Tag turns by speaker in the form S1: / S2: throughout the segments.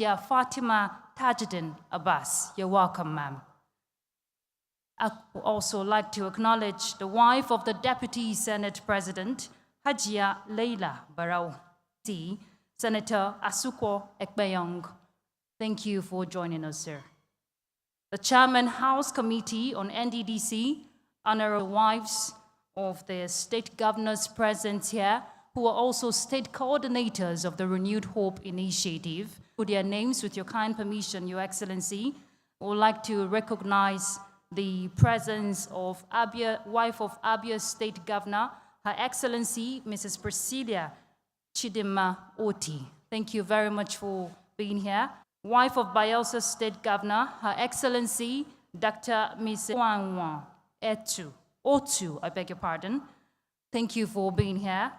S1: Yeah, Fatima Tajuddin Abbas. You're welcome, ma'am. I would also like to acknowledge the wife of the Deputy Senate President, Hajia Leila Barrow, Senator Asuko Ekpeyong. Thank you for joining us, sir. The Chairman House Committee on NDDC, honorable wives of the state governors present here, who are also state coordinators of the Renewed Hope Initiative. Put their names with your kind permission, Your Excellency. I would like to recognize the presence of wife of Abia State Governor, Her Excellency, Mrs. Priscilla Chidima Oti. Thank you very much for being here. Wife of Bayelsa State Governor, Her Excellency, Dr. Ms. Wangwa Otu, I beg your pardon. Thank you for being here.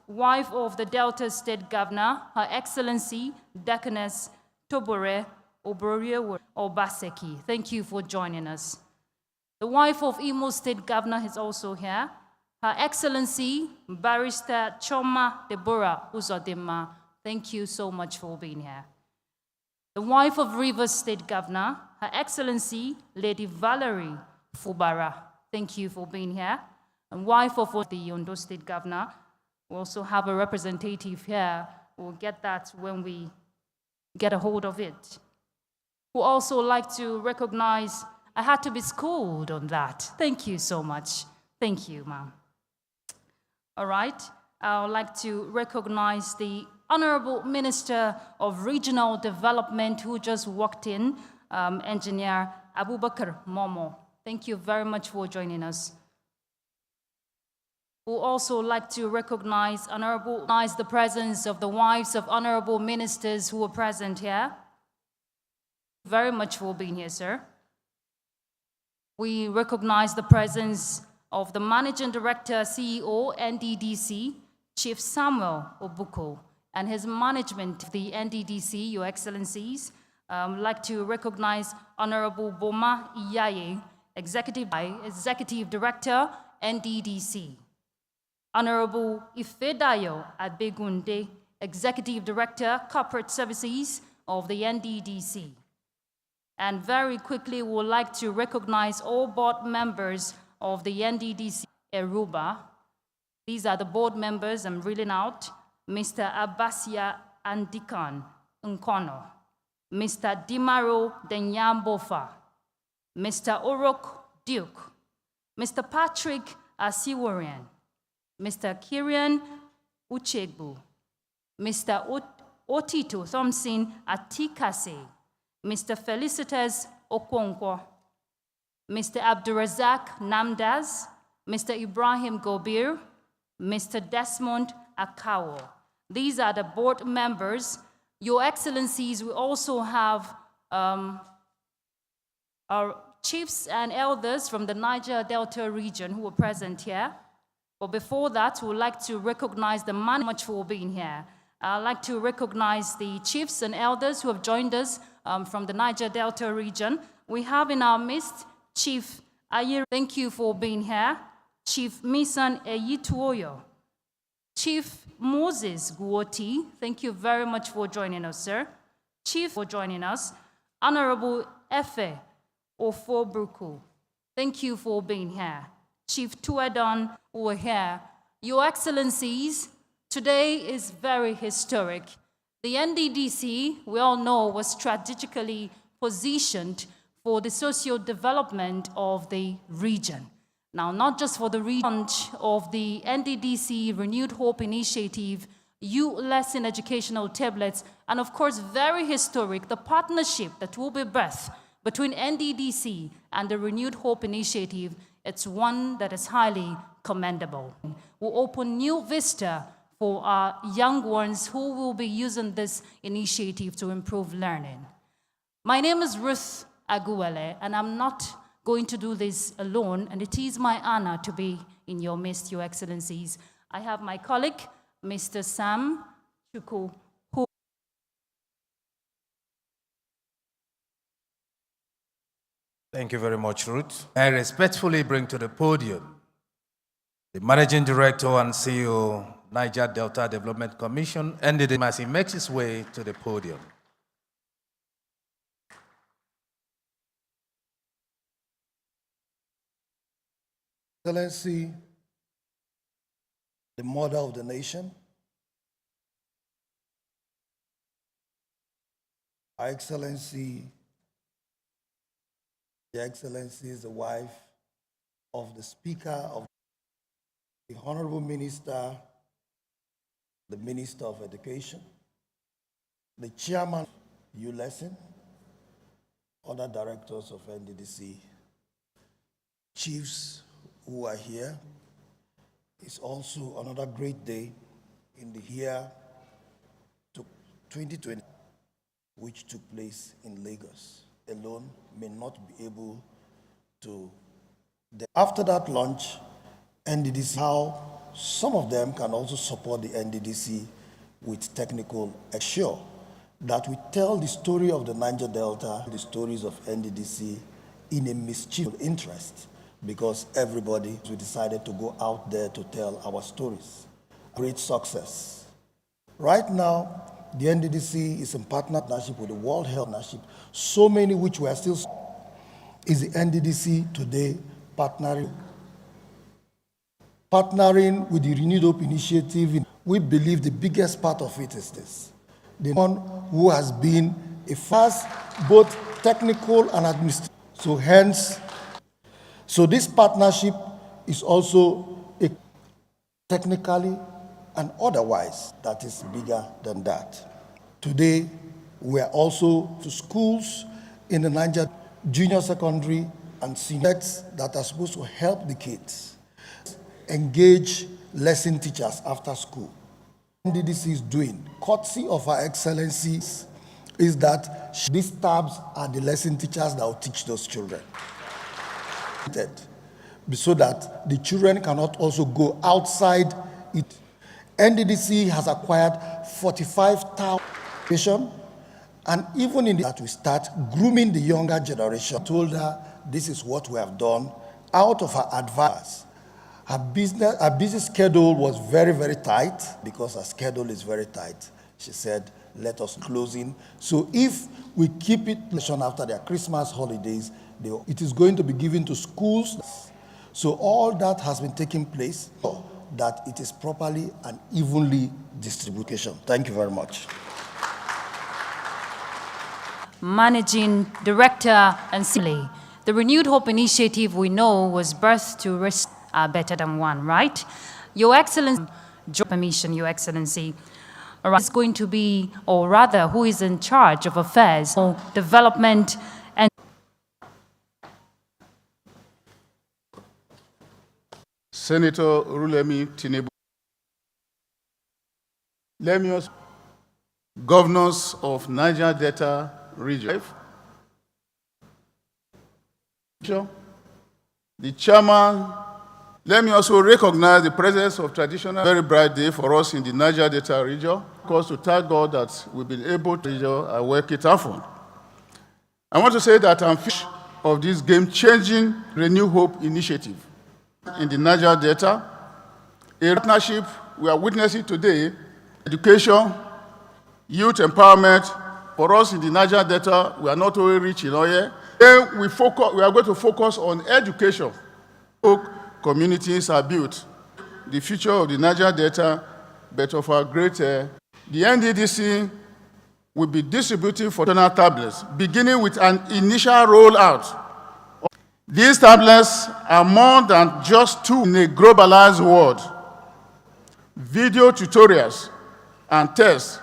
S1: Wife of the Delta State Governor, Her Excellency, Deaconess Tobore Oborie Obaseki. Thank you for joining us. The wife of Imo State Governor is also here. Her Excellency, Barrister Choma Deborah Uzodimma. Thank you so much for being here. The wife of Rivers State Governor, Her Excellency, Lady Valerie Fubara. Thank you for being here. And wife of the Ondo State Governor. We also have a representative here. We'll get that when we get a hold of it. We'd also like to recognize, I had to be schooled on that. Thank you so much. Thank you, ma'am. All right, I would like to recognize the Honorable Minister of Regional Development who just walked in, Engineer Abubakar Momo. Thank you very much for joining us. We'd also like to recognize the presence of the wives of honorable ministers who are present here. Very much for being here, sir. We recognize the presence of the Managing Director, CEO, NDDC, Chief Samuel Obuko, and his management of the NDDC, Your Excellencies. I'd like to recognize Honorable Boma Iyaye, Executive Director, NDDC. Honorable Ifedayo Abegunde, Executive Director, Corporate Services of the NDDC. And very quickly, we would like to recognize all board members of the NDDC Eruba. These are the board members I'm reading out. Mr. Abbasia Andikan Nkono, Mr. Dimaro Denyambofa, Mr. Orok Duke, Mr. Patrick Asiwarian, Mr. Kirian Uchegbu, Mr. Otito Thompson Atikase, Mr. Felicitas Okonkwo, Mr. Abdurazak Namdaz, Mr. Ibrahim Gobir, Mr. Desmond Akawo. These are the board members. Your Excellencies, we also have our chiefs and elders from the Niger Delta region who are present here. But before that, we would like to recognize the man much for being here. I'd like to recognize the chiefs and elders who have joined us from the Niger Delta region. We have in our midst Chief Ayer, thank you for being here. Chief Misan Eyituoyo. Chief Moses Guoti, thank you very much for joining us, sir. Chief for joining us. Honorable Efe Ofobruku, thank you for being here. Chief Tuedon, who are here. Your Excellencies, today is very historic. The NDDC, we all know, was strategically positioned for the socio-development of the region. Now, not just for the launch of the NDDC Renewed Hope Initiative, uLesson educational tablets, and of course, very historic, the partnership that will be birthed between NDDC and the Renewed Hope Initiative. It's one that is highly commendable. Will open new vista for our young ones who will be using this initiative to improve learning. My name is Ruth Aguele, and I'm not going to do this alone, and it is my honor to be in your midst, Your Excellencies. I have my colleague, Mr. Sam Chuku, who...
S2: Thank you very much, Ruth. I respectfully bring to the podium the Managing Director and CEO, Niger Delta Development Commission, NDDC, as he makes his way to the podium.
S3: Excellency, the mother of the nation, Her Excellency, Your Excellency is the wife of the Speaker of the Honorable Minister, the Minister of Education, the Chairman of uLesson, other directors of NDDC, chiefs who are here. It's also another great day in the year 2020, which took place in Lagos. Alone may not be able to. After that launch, NDDC, how some of them can also support the NDDC with technical assure that we tell the story of the Niger Delta, the stories of NDDC in a mischievous interest, because everybody, we decided to go out there to tell our stories. Great success. Right now, the NDDC is in partnership with the World Health Partnership. So many which we are still, is the NDDC today partnering with the Renewed Hope Initiative. We believe the biggest part of it is this. The one who has been a fast, both technical and administrative. So hence, so this partnership is also a technically and otherwise that is bigger than that. Today, we are also to schools in the Niger junior secondary and seniors that are supposed to help the kids engage lesson teachers after school. NDDC is doing, courtesy of Her Excellency, is that these tabs are the lesson teachers that will teach those children. So that the children cannot also go outside it. NDDC has acquired 45,000, and even in that we start grooming the younger generation. I told her this is what we have done out of her advice. Her busy schedule was very, very tight. Because her schedule is very tight, she said, let us close in. So if we keep it after their Christmas holidays, it is going to be given to schools. So all that has been taking place, that it is properly and evenly distributed. Thank you very much.
S1: Managing Director and Silly. The Renewed Hope Initiative we know was birthed to risk better than one, right? Your Excellency, permission, Your Excellency, is going to be, or rather, who is in charge of affairs, development, and
S4: Senator Rulemi Tinubu, Lemios, governors of Niger Delta region, the chairman. Let me also recognize the presence of traditional, very bright day for us in the Niger Delta region. Of course, to thank God that we've been able to work it out. I want to say that I'm of this game-changing Renew Hope initiative in the Niger Delta, a partnership we are witnessing today, education, youth empowerment. For us in the Niger Delta, we are not only rich in oil. Then we are going to focus on education. Communities are built. The future of the Niger Delta, but of our greater, the NDDC will be distributing for tablets, beginning with an initial rollout. These tablets are more than just tools in a globalized world. Video tutorials and tests,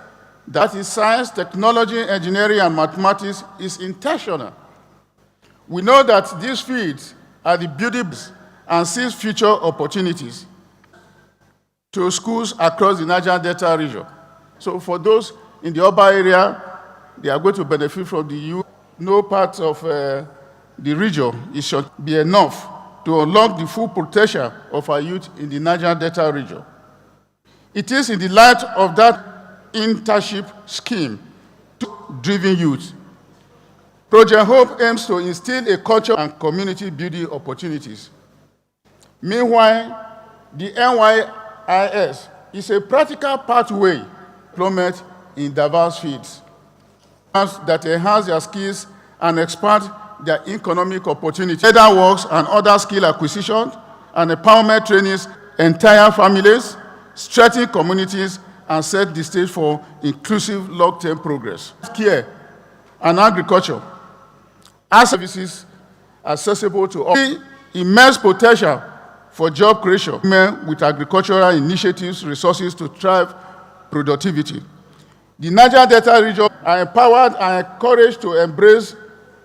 S4: that is science, technology, engineering, and mathematics, is intentional. We know that these fields are the beauty and seize future opportunities to schools across the Niger Delta region. So for those in the urban area, they are going to benefit from the youth. No part of the region it should be enough to unlock the full potential of our youth in the Niger Delta region. It is in the light of that internship scheme driven youth. Project Hope aims to instill a culture and community building opportunities. Meanwhile, the NYIS is a practical pathway employment in diverse fields that enhance their skills and expand their economic opportunities, other works and other skill acquisition, and empowerment trainings entire families, strengthen communities, and set the stage for inclusive long-term progress. Care and agriculture, as services accessible to all. Immense potential for job creation. Women with agricultural initiatives, resources to drive productivity. The Niger Delta region are empowered and encouraged to embrace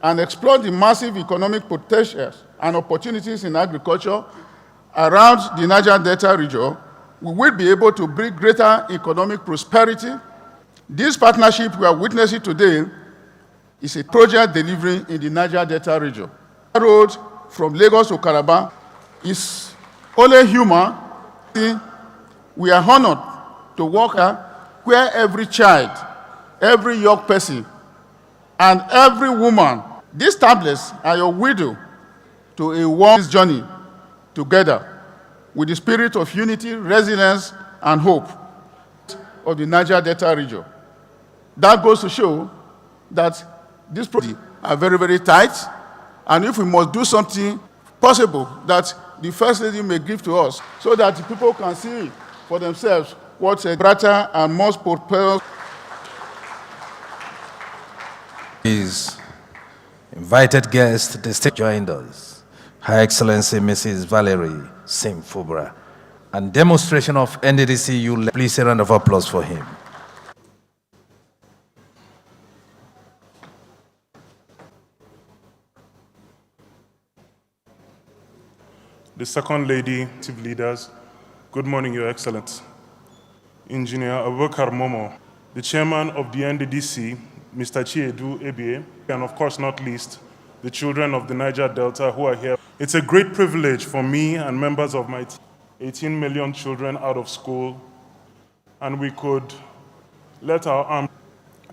S4: and explore the massive economic potentials and opportunities in agriculture around the Niger Delta region. We will be able to bring greater economic prosperity. This partnership we are witnessing today is a project delivery in the Niger Delta region. The road from Lagos to Calabar is only human. We are honored to work here where every child, every young person, and every woman, these tablets are your widow to a warm journey together with the spirit of unity, resilience, and hope of the Niger Delta region. That goes to show that these projects are very, very tight, and if we must do something possible that the First Lady may give to us so that the people can see for themselves what's a brighter and more prosperous.
S2: His invited guest, the state joined us, Her Excellency Mrs. Valerie Simfubra, and demonstration of NDDC uLesson. Please a round of applause for him.
S5: The Second Lady, Chief Leaders, good morning, Your Excellency. Engineer Abubakar Momo, the Chairman of the NDDC, Mr. Chiedu Ebie, and of course not least, the children of the Niger Delta who are here. It's a great privilege for me and members of my team, 18 million children out of school, and we could let our arm,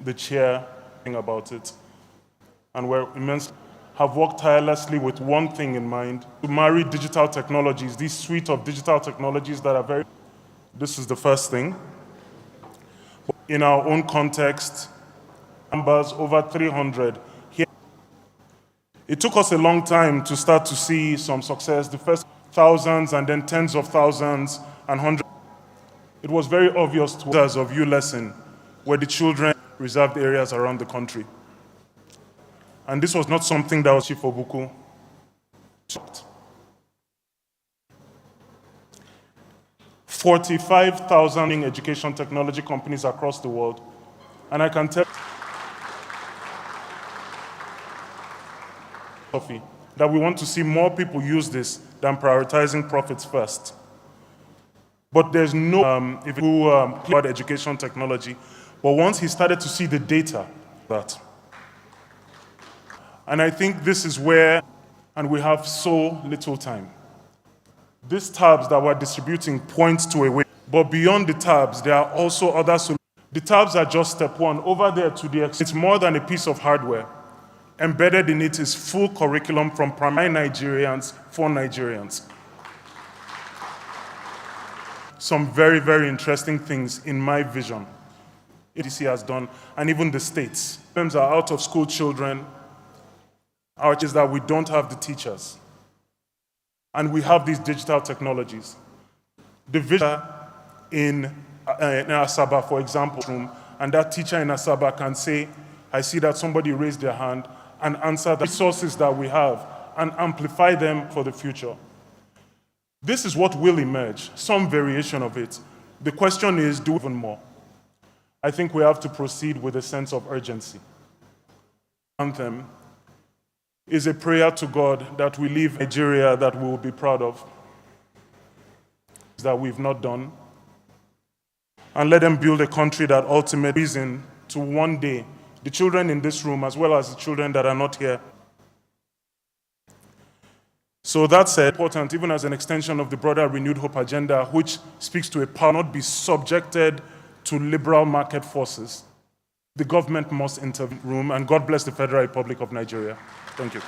S5: the chair, think about it. And we're immensely have worked tirelessly with one thing in mind, to marry digital technologies, this suite of digital technologies that are very, this is the first thing. In our own context, numbers over 300 here. It took us a long time to start to see some success, the first thousands and then tens of thousands and hundreds. It was very obvious to us of uLesson, where the children reserved areas around the country. And this was not something that was Chifobuku. 45,000 education technology companies across the world. And I can tell that we want to see more people use this than prioritizing profits first. But there's no, if you about education technology, but once he started to see the data, that. And I think this is where, and we have so little time. These tabs that we're distributing point to a way, but beyond the tabs, there are also other solutions. The tabs are just step one. Over there to the it's more than a piece of hardware. Embedded in it is full curriculum from primary Nigerians for Nigerians. Some very, very interesting things in my vision. NDDC has done, and even the states. Problems are out of school children. Our is that we don't have the teachers. And we have these digital technologies. The vision in Asaba, for example, and that teacher in Asaba can say, I see that somebody raised their hand, and answer the resources that we have and amplify them for the future. This is what will emerge, some variation of it. The question is, do even more? I think we have to proceed with a sense of urgency. Anthem is a prayer to God that we leave Nigeria that we will be proud of, that we've not done, and let them build a country that ultimately reason to one day, the children in this room as well as the children that are not here. So that said, important, even as an extension of the broader Renewed Hope agenda, which speaks to a power not be subjected to liberal market forces. The government must intervene, and God bless the Federal Republic of Nigeria. Thank you.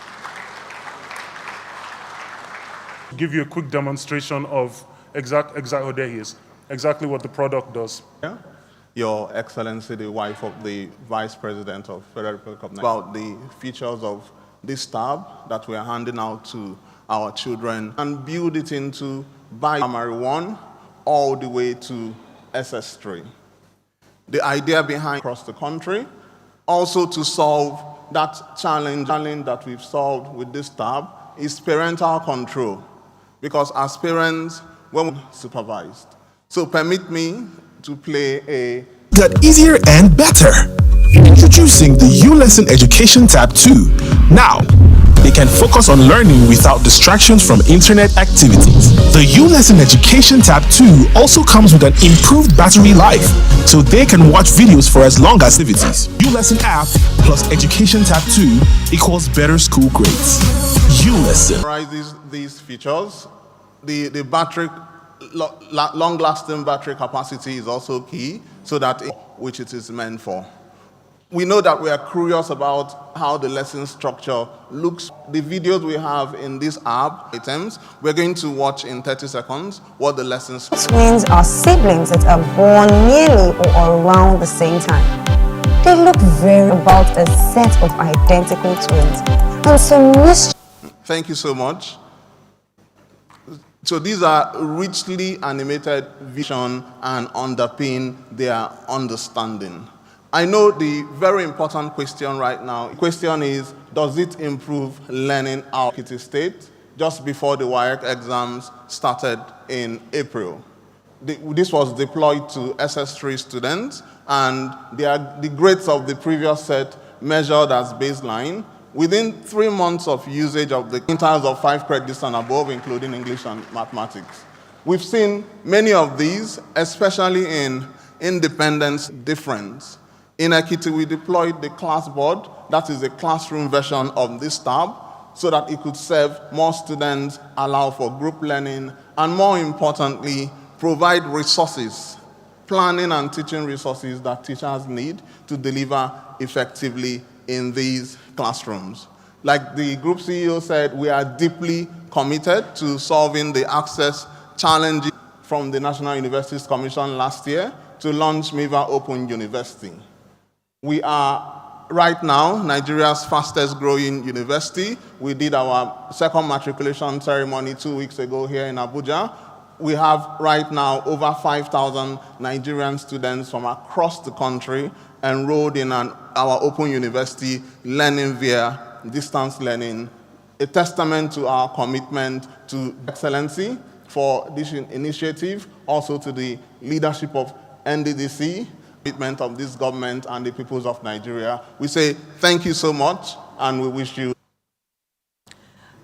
S5: I'll give you a quick demonstration of oh, there he is, exactly what the product does.
S6: Yeah. Your Excellency, the wife of the Vice President of Federal Republic of Nigeria, about the features of this tab that we are handing out to our children and build it into primary 1 all the way to SS3. The idea behind across the country, also to solve that challenge that we've solved with this tab, is parental control. Because as parents, we're supervised. So permit me to play a...
S7: Got easier and better. Introducing the uLesson Education Tab 2. Now, they can focus on learning without distractions from internet activities. The uLesson Education Tab 2 also comes with an improved battery life, so they can watch videos for as long as activities. uLesson app plus Education Tab 2 equals better school grades. uLesson.
S6: These features, the battery, long-lasting battery capacity is also key, so that which it is meant for. We know that we are curious about how the lesson structure looks. The videos we have in this app items, we're going to watch in 30 seconds what the lessons.
S8: Twins are siblings that are born nearly or around the same time. They look very about a set of identical twins and some mystery.
S6: Thank you so much. So these are richly animated vision and underpin their understanding. I know the very important question right now. The question is, does it improve learning out of state just before the WAEC exams started in April? This was deployed to SS3 students, and the grades of the previous set measured as baseline within 3 months of usage of the quintiles of 5 credits and above, including English and mathematics. We've seen many of these, especially in independence difference. In Ekiti, we deployed the class board, that is a classroom version of this tab, so that it could serve more students, allow for group learning, and more importantly, provide resources, planning and teaching resources that teachers need to deliver effectively in these classrooms. Like the group CEO said, we are deeply committed to solving the access challenges from the National Universities Commission last year to launch MIVA Open University. We are right now Nigeria's fastest growing university. We did our second matriculation ceremony 2 weeks ago here in Abuja. We have right now over 5,000 Nigerian students from across the country enrolled in our Open University, learning via distance learning, a testament to our commitment to excellency for this initiative, also to the leadership of NDDC, commitment of this government and the peoples of Nigeria. We say thank you so much, and we wish you.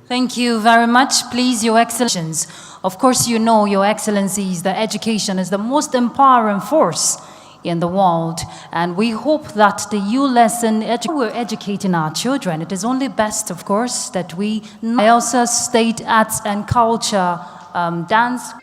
S1: Thank you very much. Please, Your Excellencies. Of course, you know, Your Excellencies, the education is the most empowering force in the world. And we hope that the uLesson, we're educating our children. It is only best, of course, that we also state arts and culture, dance.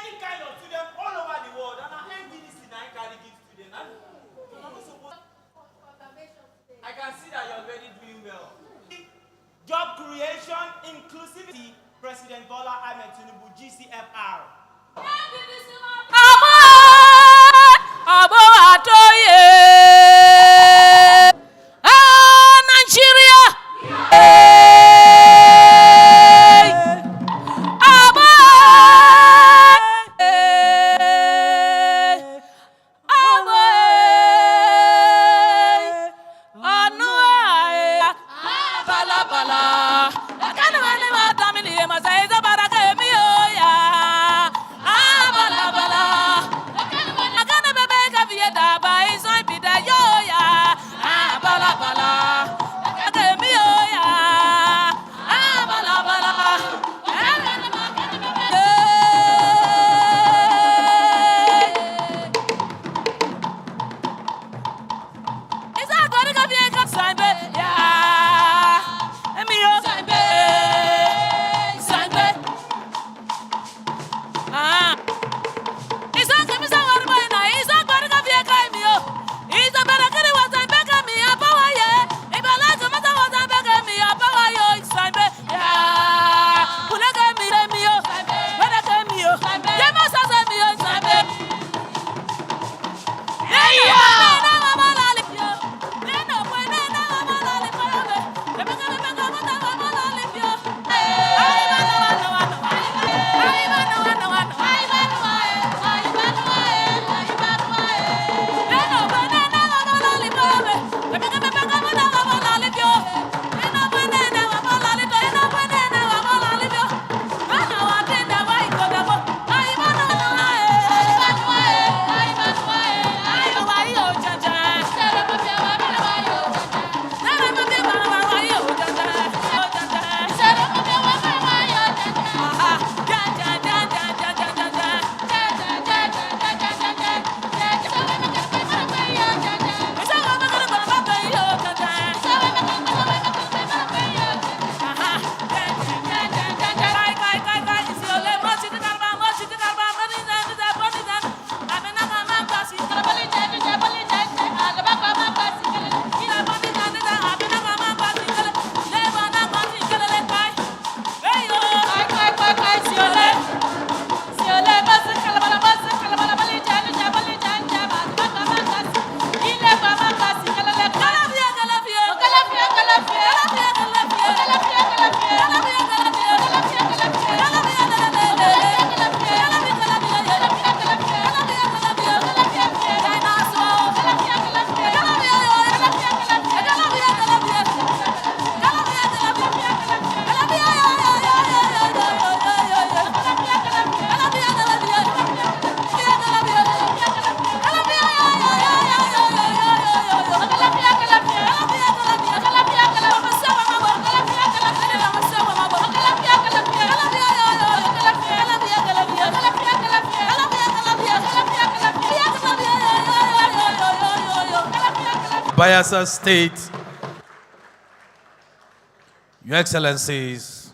S9: any kind of student all over the world, and our NDDC now carry give students. I can see that you're already doing well. Job creation, inclusivity, President Bola Ahmed Tinubu, GCFR.
S1: Nigeria!
S2: Bayelsa State, Your Excellencies,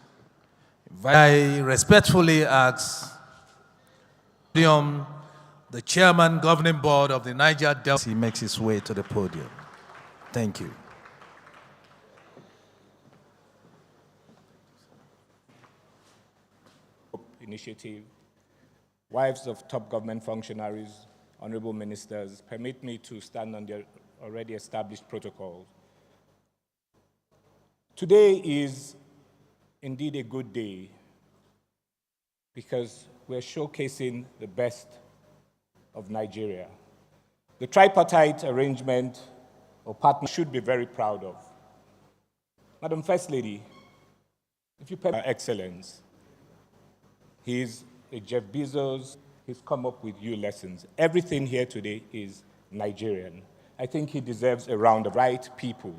S2: I respectfully ask the Chairman Governing Board of the Niger Delta, he makes his way to the podium. Thank you.
S10: Initiative, wives of top government functionaries, honorable ministers, permit me to stand on the already established protocols. Today is indeed a good day because we're showcasing the best of Nigeria. The tripartite arrangement or partner should be very proud of. Madam First Lady, if you permit Her Excellence, he's a Jeff Bezos, he's come up with uLessons. Everything here today is Nigerian. I think he deserves a round of right people.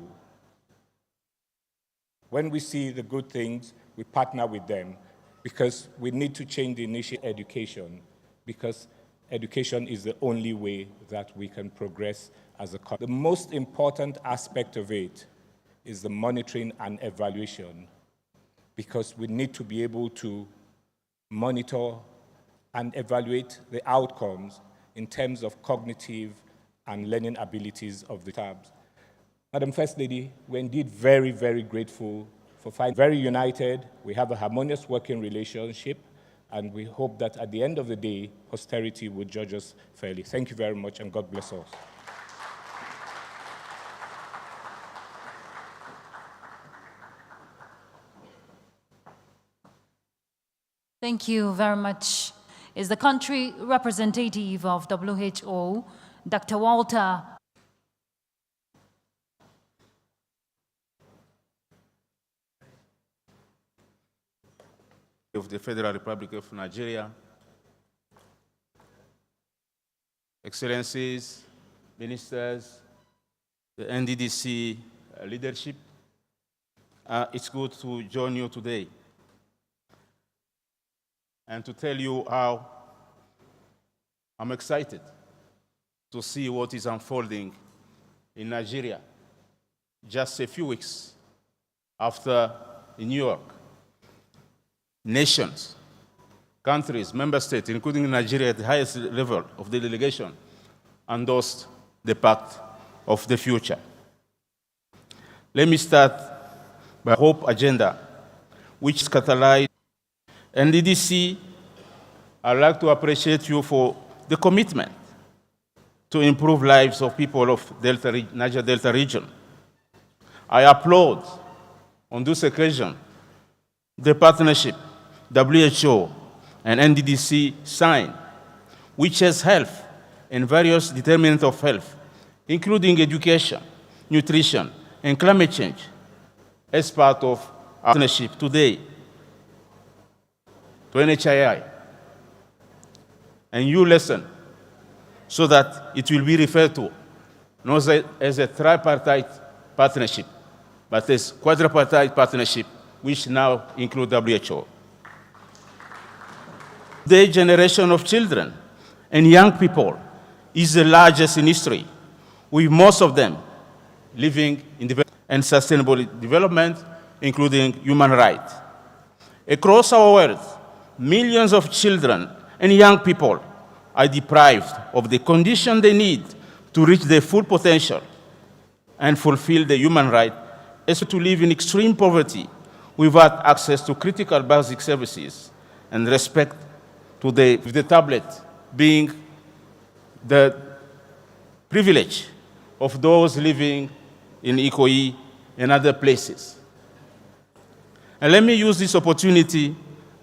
S10: When we see the good things, we partner with them because we need to change the initial education because education is the only way that we can progress as a country. The most important aspect of it is the monitoring and evaluation because we need to be able to monitor and evaluate the outcomes in terms of cognitive and learning abilities of the tabs. Madam First Lady, we're indeed very, very grateful for finding very united. We have a harmonious working relationship, and we hope that at the end of the day, posterity will judge us fairly. Thank you very much, and God bless us.
S1: Thank you very much. Is the country representative of WHO, Dr. Walter
S11: of the Federal Republic of Nigeria, Excellencies, Ministers, the NDDC leadership, it's good to join you today and to tell you how I'm excited to see what is unfolding in Nigeria just a few weeks after in New York. Nations, countries, member states, including Nigeria at the highest level of the delegation, endorsed the Pact of the Future. Let me start by Hope Agenda, which catalyzed NDDC. I'd like to appreciate you for the commitment to improve lives of people of Niger Delta region. I applaud on this occasion the partnership WHO and NDDC signed, which has health and various determinants of health, including education, nutrition, and climate change, as part of our partnership today to RHI and uLesson, so that it will be referred to not as a tripartite partnership, but as quadripartite partnership, which now include WHO. The generation of children and young people is the largest in history, with most of them living in development and sustainable development, including human rights. Across our world, millions of children and young people are deprived of the conditions they need to reach their full potential and fulfill their human right, as to live in extreme poverty without access to critical basic services and respect to the tablet being the privilege of those living in Ikoyi and other places. And let me use this opportunity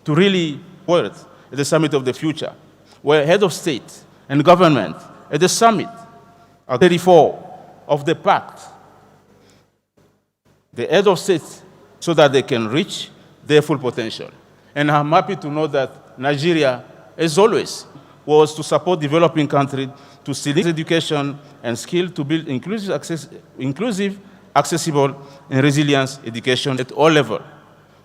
S11: to really work at the Summit of the Future, where head of state and government at the summit are 34 of the pact, the head of state, so that they can reach their full potential. And I'm happy to know that Nigeria, as always, was to support developing countries to select education and skill to build inclusive, accessible, and resilient education at all levels,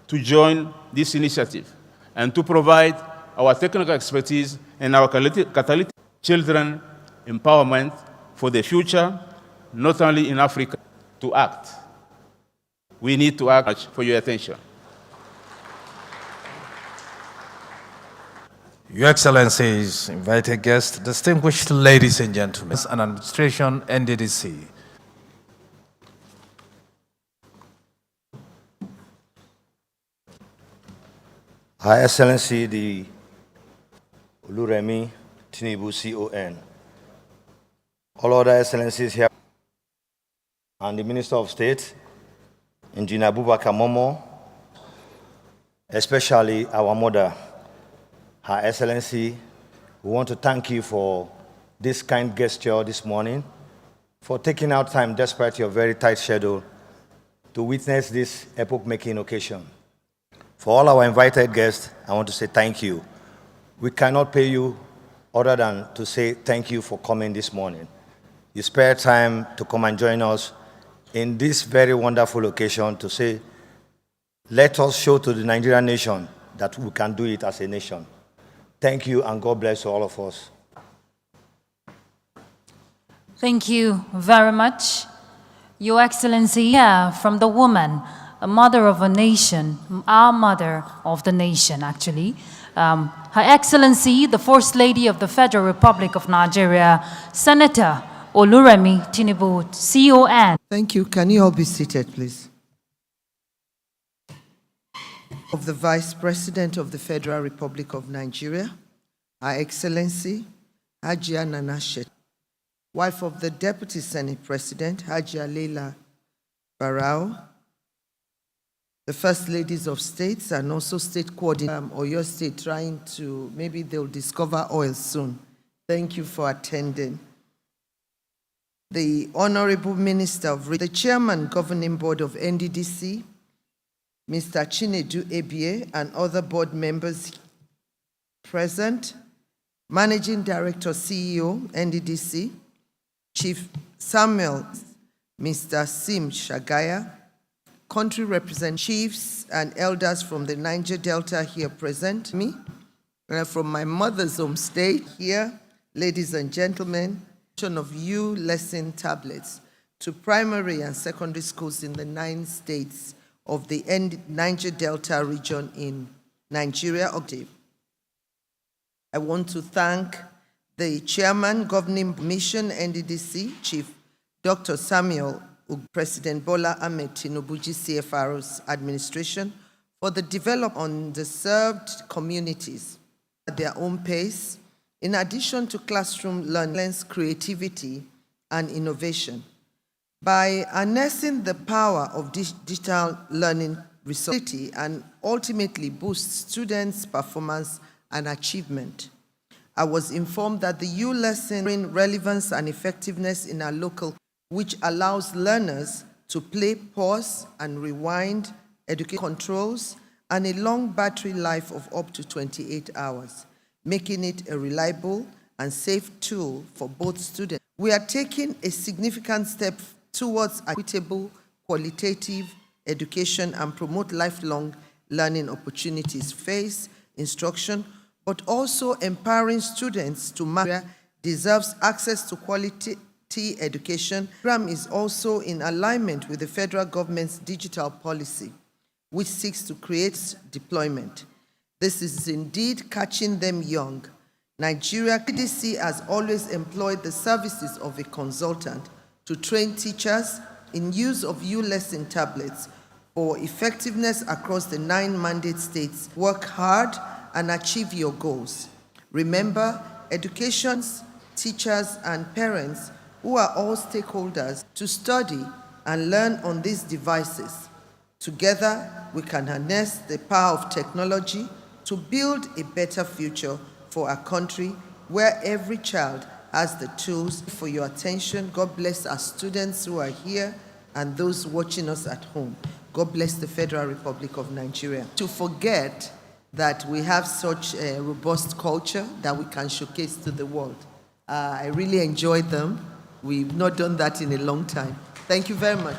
S11: to join this initiative and to provide our technical expertise and our catalytic children empowerment for the future, not only in Africa, to act. We need to act. For your attention.
S2: Your Excellencies, invited guests, distinguished ladies and gentlemen, and administration NDDC.
S12: Her Excellency, the Oluremi Tinubu CON, all other Excellencies here, and the Minister of State, Engineer Abubakar Momo, especially our mother, Her Excellency, we want to thank you for this kind gesture this morning, for taking out time despite your very tight schedule to witness this epoch-making occasion. For all our invited guests, I want to say thank you. We cannot pay you other than to say thank you for coming this morning. You spared time to come and join us in this very wonderful occasion to say, let us show to the Nigerian nation that we can do it as a nation. Thank you, and God bless all of us.
S1: Thank you very much. Your Excellency, from the woman a mother of a nation, our mother of the nation, actually. Her Excellency, the First Lady of the Federal Republic of Nigeria, Senator Oluremi Tinubu, CON.
S13: Thank you. Can you all be seated, please? Of the Vice President of the Federal Republic of Nigeria, Her Excellency Hajia Nana Shettima, wife of the Deputy Senate President Hajia Leila Barau, the First Ladies of States and also State Coordinator or your state trying to, maybe they'll discover oil soon. Thank you for attending. The Honorable Minister of the Chairman Governing Board of NDDC, Mr. Chinedu Ebie, and other board members present, Managing Director, CEO, NDDC, Chief Samuel, Mr. Sim Shagaya, country representatives and elders from the Niger Delta here present, me, from my mother's home state here, ladies and gentlemen, of uLesson tablets to primary and secondary schools in the 9 states of the Niger Delta region in Nigeria. I want to thank the Chairman, Governing Commission, NDDC, Chief Dr. Samuel, President Bola Ahmed Tinubu, GCFR's administration, for the development on the served communities at their own pace, in addition to classroom learning, creativity, and innovation. By harnessing the power of digital learning resources and ultimately boost students' performance and achievement. I was informed that the uLesson relevance and effectiveness in our local, which allows learners to play, pause, and rewind, education controls, and a long battery life of up to 28 hours, making it a reliable and safe tool for both students. We are taking a significant step towards equitable, qualitative education and promote lifelong learning opportunities, face instruction, but also empowering students to master deserves access to quality education. The program is also in alignment with the federal government's digital policy, which seeks to create deployment. This is indeed catching them young. Nigeria NDDC has always employed the services of a consultant to train teachers in use of uLesson tablets for effectiveness across the 9 mandate states. Work hard and achieve your goals. Remember, educations, teachers, and parents, who are all stakeholders, to study and learn on these devices. Together, we can harness the power of technology to build a better future for our country where every child has the tools. For your attention, God bless our students who are here and those watching us at home. God bless the Federal Republic of Nigeria. To forget that we have such a robust culture that we can showcase to the world. I really enjoyed them. We've not done that in a long time. Thank you very much.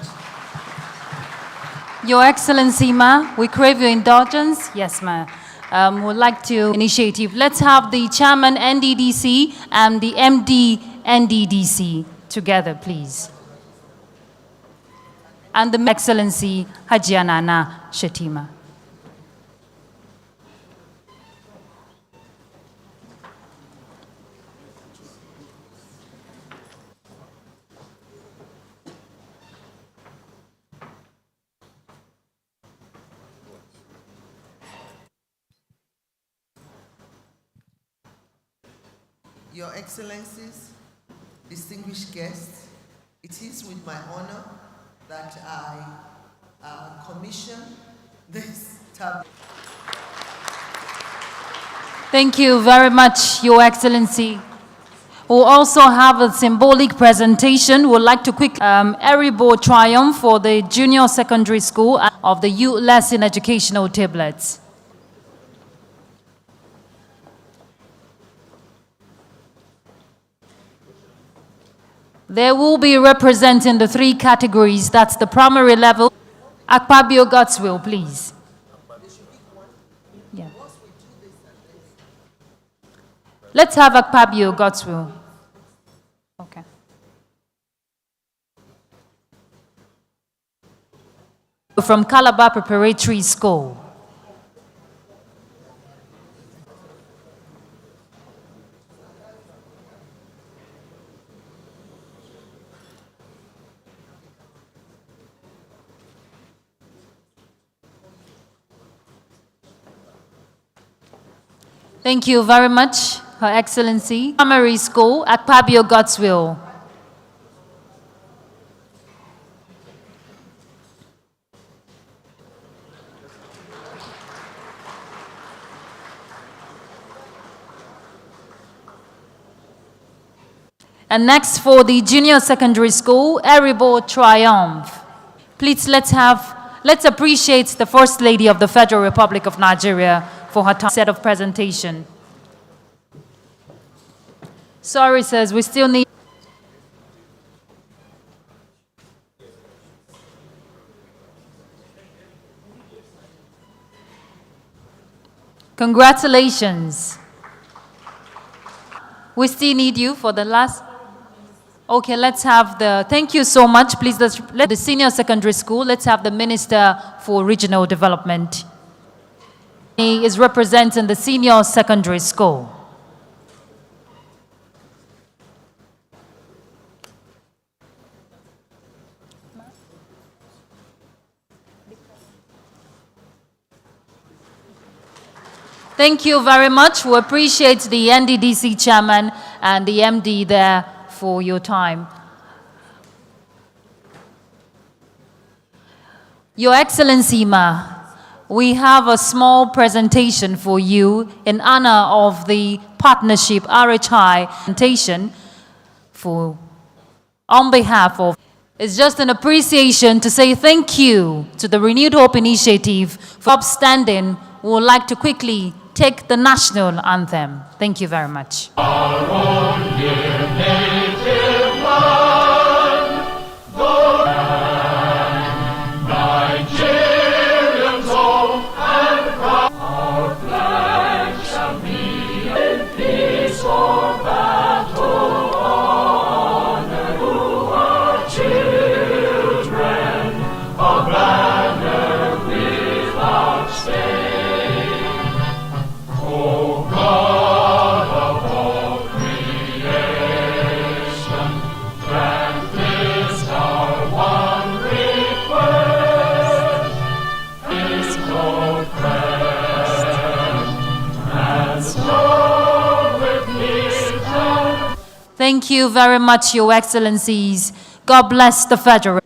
S1: Your Excellency, ma, we crave your indulgence. Yes, ma. Would like to initiative. Let's have the Chairman NDDC and the MD NDDC together, please. And the Excellency Hajia Nana Shettima.
S13: Your Excellencies, distinguished guests, it is with my honor that I commission this tablet.
S1: Thank you very much, Your Excellency. We'll also have a symbolic presentation. We'd like to quick Eribo Triumph for the Junior Secondary School of the uLesson educational tablets. They will be representing the 3 categories. That's the primary level. Akpabio Godswill, please. Yeah. Let's have Akpabio Godswill. Okay. from Calabar Preparatory School. Thank you very much, Her Excellency. Primary School, Akpabio Godswill. And next for the Junior Secondary School, Eribo Triumph. Please let's appreciate the First Lady of the Federal Republic of Nigeria for her set of presentation. Sorry, sirs, we still need. Congratulations. We still need you for the last. Okay, let's have the, thank you so much. Please, let the Senior Secondary School, let's have the Minister for Regional Development. He is representing the Senior Secondary School. Thank you very much. We appreciate the NDDC chairman and the MD there for your time. Your Excellency, we have a small presentation for you in honor of the partnership RHI presentation on behalf of. It's just an appreciation to say thank you to the Renewed Hope Initiative for upstanding. We would like to quickly take the national anthem. Thank you very much. Thank you very much, Your Excellencies. God bless the Federal.